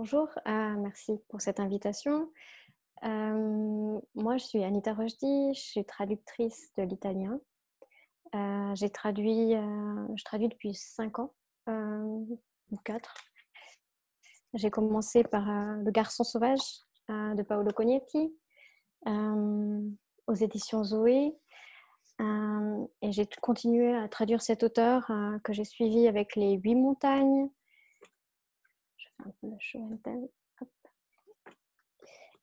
Bonjour, merci pour cette invitation. Moi, je suis Anita Rojdi, je suis traductrice de l'italien. Je traduis depuis 5 ans ou 4. J'ai commencé par Le Garçon sauvage de Paolo Cognetti aux éditions Zoé. Et j'ai continué à traduire cet auteur que j'ai suivi avec Les 8 montagnes. Je fais un peu le show and tell.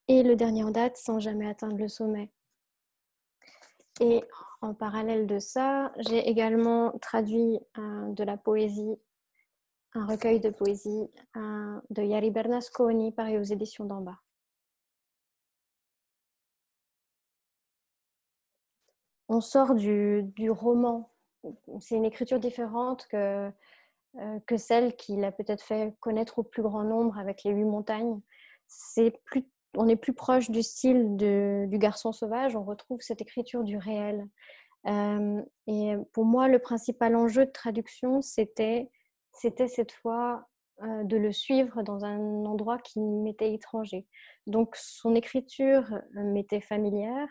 Et le dernier en date, Sans jamais atteindre le sommet. Et en parallèle de ça, j'ai également traduit de la poésie, un recueil de poésie de Yari Bernasconi, paru aux éditions d'Amba. On sort du roman. C'est une écriture différente que celle qu'il a peut-être fait connaître au plus grand nombre avec Les 8 montagnes. On est plus proche du style du Garçon sauvage, on retrouve cette écriture du réel. Et pour moi, le principal enjeu de traduction, c'était cette fois de le suivre dans un endroit qui m'était étranger. Donc son écriture m'était familière,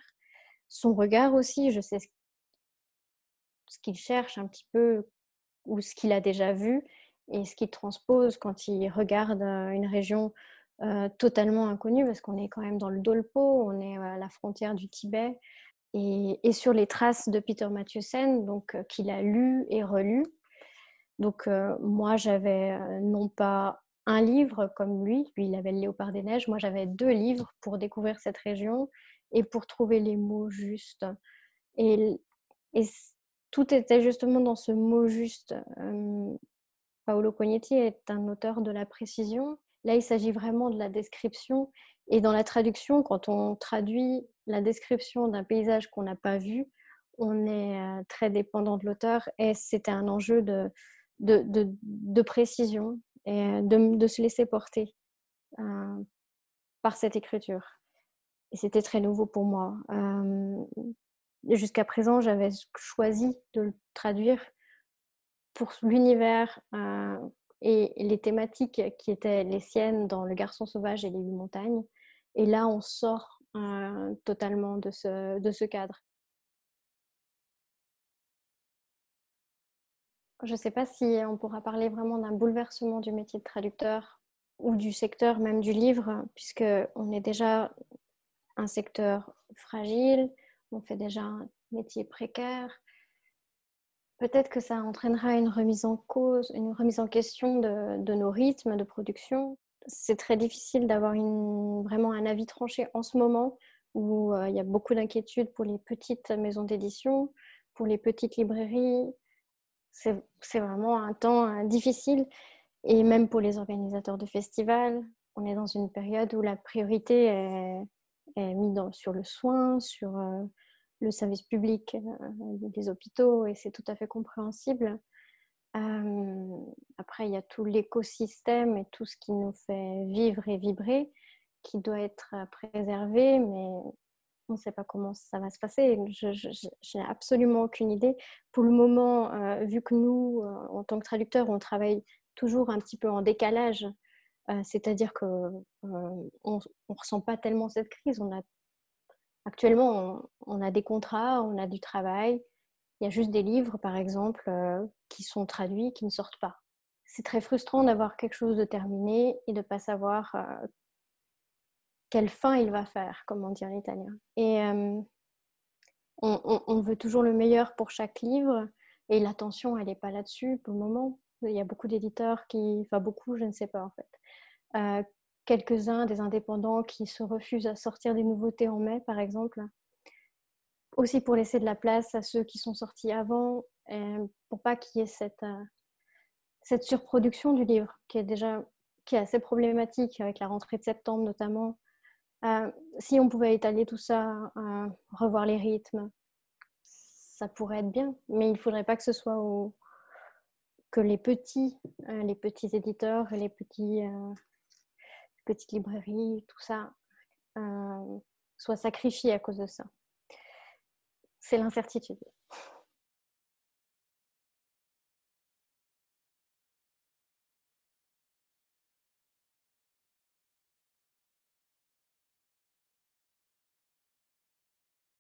son regard aussi, je sais ce qu'il cherche un petit peu ou ce qu'il a déjà vu et ce qu'il transpose quand il regarde une région totalement inconnue, parce qu'on est quand même dans le Dolpo, on est à la frontière du Tibet, et sur les traces de Peter Mathieussen, donc qu'il a lu et relu. Donc moi, j'avais non pas un livre comme lui il avait Le Léopard des Neiges, moi j'avais 2 livres pour découvrir cette région et pour trouver les mots justes. Et, et tout était justement dans ce mot juste. Paolo Cognetti est un auteur de la précision. Là, il s'agit vraiment de la description. Et dans la traduction, quand on traduit la description d'un paysage qu'on n'a pas vu, on est très dépendant de l'auteur. Et c'était un enjeu de précision et de se laisser porter par cette écriture. Et c'était très nouveau pour moi. Jusqu'à présent, j'avais choisi de le traduire pour l'univers et les thématiques qui étaient les siennes dans Le Garçon sauvage et Les 8 montagnes. Et là, on sort totalement de ce cadre. Je ne sais pas si on pourra parler vraiment d'un bouleversement du métier de traducteur ou du secteur même du livre, puisqu'on est déjà un secteur fragile, on fait déjà un métier précaire. Peut-être que ça entraînera une remise en cause, une remise en question de nos rythmes de production. C'est très difficile d'avoir vraiment un avis tranché en ce moment où il y a beaucoup d'inquiétudes pour les petites maisons d'édition, pour les petites librairies. C'est vraiment un temps difficile, et même pour les organisateurs de festivals. On est dans une période où la priorité est mise sur le soin, sur le service public des hôpitaux, et c'est tout à fait compréhensible. Après, il y a tout l'écosystème et tout ce qui nous fait vivre et vibrer qui doit être préservé, mais on ne sait pas comment ça va se passer. Je n'ai absolument aucune idée. Pour le moment, vu que nous, en tant que traducteurs, on travaille toujours un petit peu en décalage, c'est-à-dire qu'on ne ressent pas tellement cette crise. Actuellement, on a des contrats, on a du travail. Il y a juste des livres, par exemple, qui sont traduits, qui ne sortent pas. C'est très frustrant d'avoir quelque chose de terminé et de ne pas savoir quelle fin il va faire, comme on dit en italien. Et on veut toujours le meilleur pour chaque livre, et l'attention, elle n'est pas là-dessus pour le moment. Il y a beaucoup d'éditeurs enfin beaucoup, je ne sais pas en fait. Quelques-uns des indépendants qui se refusent à sortir des nouveautés en mai, par exemple. Aussi pour laisser de la place à ceux qui sont sortis avant, pour pas qu'il y ait cette surproduction du livre qui est assez problématique avec la rentrée de septembre notamment. Si on pouvait étaler tout ça, revoir les rythmes, ça pourrait être bien, mais il ne faudrait pas que ce soit que les petits éditeurs, les petites librairies, tout ça, soient sacrifiés à cause de ça. C'est l'incertitude.